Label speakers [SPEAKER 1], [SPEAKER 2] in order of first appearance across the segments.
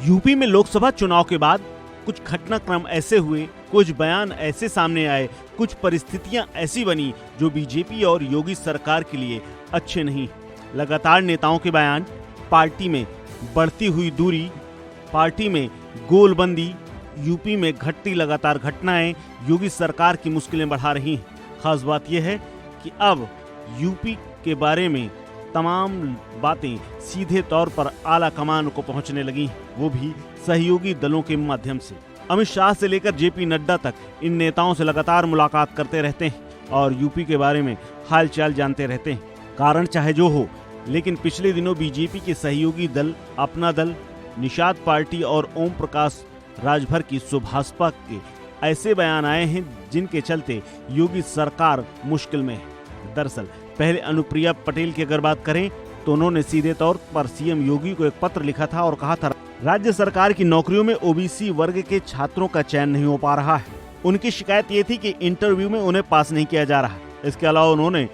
[SPEAKER 1] UP में लोकसभा चुनाव के बाद कुछ घटनाक्रम ऐसे हुए, कुछ बयान ऐसे सामने आए, कुछ परिस्थितियां ऐसी बनी जो बीजेपी और योगी सरकार के लिए अच्छे नहीं। लगातार नेताओं के बयान, पार्टी में बढ़ती हुई दूरी, पार्टी में गोलबंदी, यूपी में घटती लगातार घटनाएं योगी सरकार की मुश्किलें बढ़ा रही हैं। खास बात यह है कि अब यूपी के बारे में तमाम बातें सीधे तौर पर आला कमान को पहुंचने लगी, वो भी सहयोगी दलों के माध्यम से। अमित शाह से लेकर जेपी नड्डा तक इन नेताओं से लगातार मुलाकात करते रहते हैं और यूपी के बारे में हालचाल जानते रहते हैं। कारण चाहे जो हो, लेकिन पिछले दिनों बीजेपी के सहयोगी दल अपना दल, निषाद पार्टी और ओम प्रकाश राजभर की सुभाषपा के ऐसे बयान आए हैं जिनके चलते योगी सरकार मुश्किल में है। दरअसल पहले अनुप्रिया पटेल की अगर बात करें तो उन्होंने सीधे तौर पर सीएम योगी को एक पत्र लिखा था और कहा था राज्य सरकार की नौकरियों में ओबीसी वर्ग के छात्रों का चयन नहीं हो पा रहा है। उनकी शिकायत ये थी कि इंटरव्यू में उन्हें पास नहीं किया जा रहा। इसके अलावा उन्होंने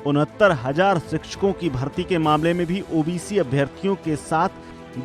[SPEAKER 1] 69,000 शिक्षकों की भर्ती के मामले में भी ओबीसी अभ्यर्थियों के साथ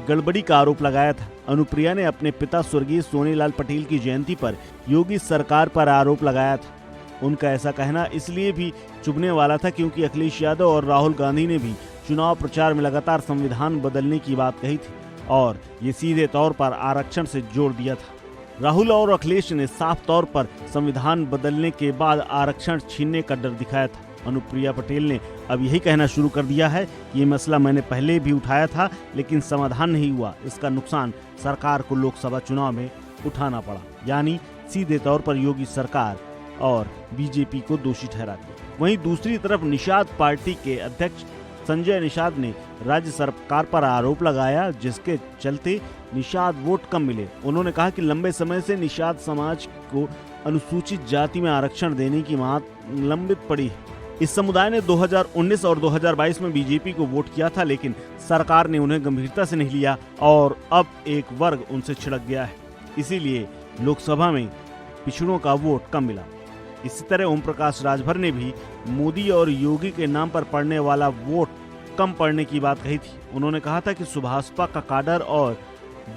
[SPEAKER 1] गड़बड़ी का आरोप लगाया था। अनुप्रिया ने अपने पिता स्वर्गीय सोनीलाल पटेल की जयंती पर योगी सरकार पर आरोप लगाया था। उनका ऐसा कहना इसलिए भी चुभने वाला था क्योंकि अखिलेश यादव और राहुल गांधी ने भी चुनाव प्रचार में लगातार संविधान बदलने की बात कही थी और ये सीधे तौर पर आरक्षण से जोड़ दिया था। राहुल और अखिलेश ने साफ तौर पर संविधान बदलने के बाद आरक्षण छीनने का डर दिखाया था। अनुप्रिया पटेल ने अब यही कहना शुरू कर दिया है कि ये मसला मैंने पहले भी उठाया था लेकिन समाधान नहीं हुआ। इसका नुकसान सरकार को लोकसभा चुनाव में उठाना पड़ा। यानी सीधे तौर पर योगी सरकार और बीजेपी को दोषी ठहरा दिया। वहीं दूसरी तरफ निषाद पार्टी के अध्यक्ष संजय निषाद ने राज्य सरकार पर आरोप लगाया जिसके चलते निषाद वोट कम मिले। उन्होंने कहा कि लंबे समय से निषाद समाज को अनुसूचित जाति में आरक्षण देने की मांग लंबित पड़ी है। इस समुदाय ने 2019 और 2022 में बीजेपी को वोट किया था लेकिन सरकार ने उन्हें गंभीरता से नहीं लिया और अब एक वर्ग उनसे छिड़क गया है। इसीलिए लोकसभा में पिछड़ों का वोट कम मिला। इसी तरह ओम प्रकाश राजभर ने भी मोदी और योगी के नाम पर पड़ने वाला वोट कम पड़ने की बात कही थी। उन्होंने कहा था कि सुभाषपा का काडर और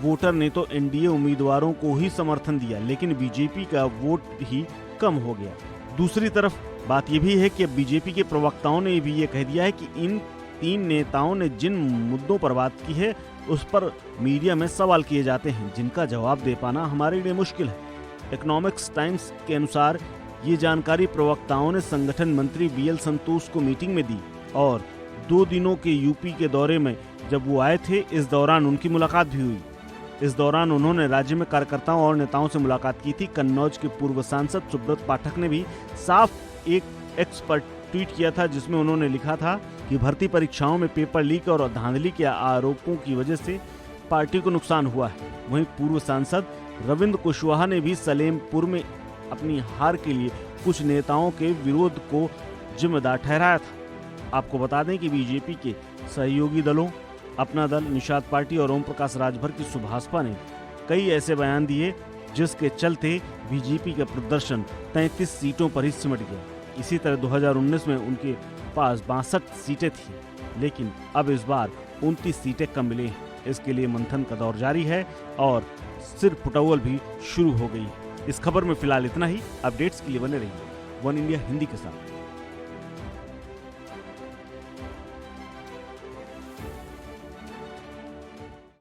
[SPEAKER 1] वोटर ने तो एनडीए उम्मीदवारों को ही समर्थन दिया लेकिन बीजेपी का वोट ही कम हो गया। दूसरी तरफ बात यह भी है कि बीजेपी के प्रवक्ताओं ने भी ये कह दिया है कि इन तीन नेताओं ने जिन मुद्दों पर बात की है उस पर मीडिया में सवाल किए जाते हैं जिनका जवाब दे पाना हमारे लिए मुश्किल है। इकोनॉमिक्स टाइम्स के अनुसार ये जानकारी प्रवक्ताओं ने संगठन मंत्री बीएल संतोष को मीटिंग में दी और 2 दिनों के यूपी के दौरे में जब वो आए थे इस दौरान उनकी मुलाकात भी हुई। इस दौरान उन्होंने राज्य में कार्यकर्ताओं और नेताओं से मुलाकात की थी। कन्नौज के पूर्व सांसद सुब्रत पाठक ने भी साफ एक एक्स पर ट्वीट किया था जिसमें उन्होंने लिखा था कि भर्ती परीक्षाओं में पेपर लीक और धांधली के आरोपों की वजह से पार्टी को नुकसान हुआ है। वहीं पूर्व सांसद रविंद्र कुशवाहा ने भी सलेमपुर में अपनी हार के लिए कुछ नेताओं के विरोध को जिम्मेदार ठहराया था। आपको बता दें कि बीजेपी के सहयोगी दलों अपना दल, निषाद पार्टी और ओम प्रकाश राजभर की सुभाषपा ने कई ऐसे बयान दिए जिसके चलते बीजेपी का प्रदर्शन 33 सीटों पर ही सिमट गया। इसी तरह 2019 में उनके पास 62 सीटें थी लेकिन अब इस बार 29 सीटें कम मिली हैं। इसके लिए मंथन का दौर जारी है और सिर फुटौल भी शुरू हो गई है। इस खबर में फिलहाल इतना ही। अपडेट्स के लिए बने रहिए वन इंडिया हिंदी के साथ।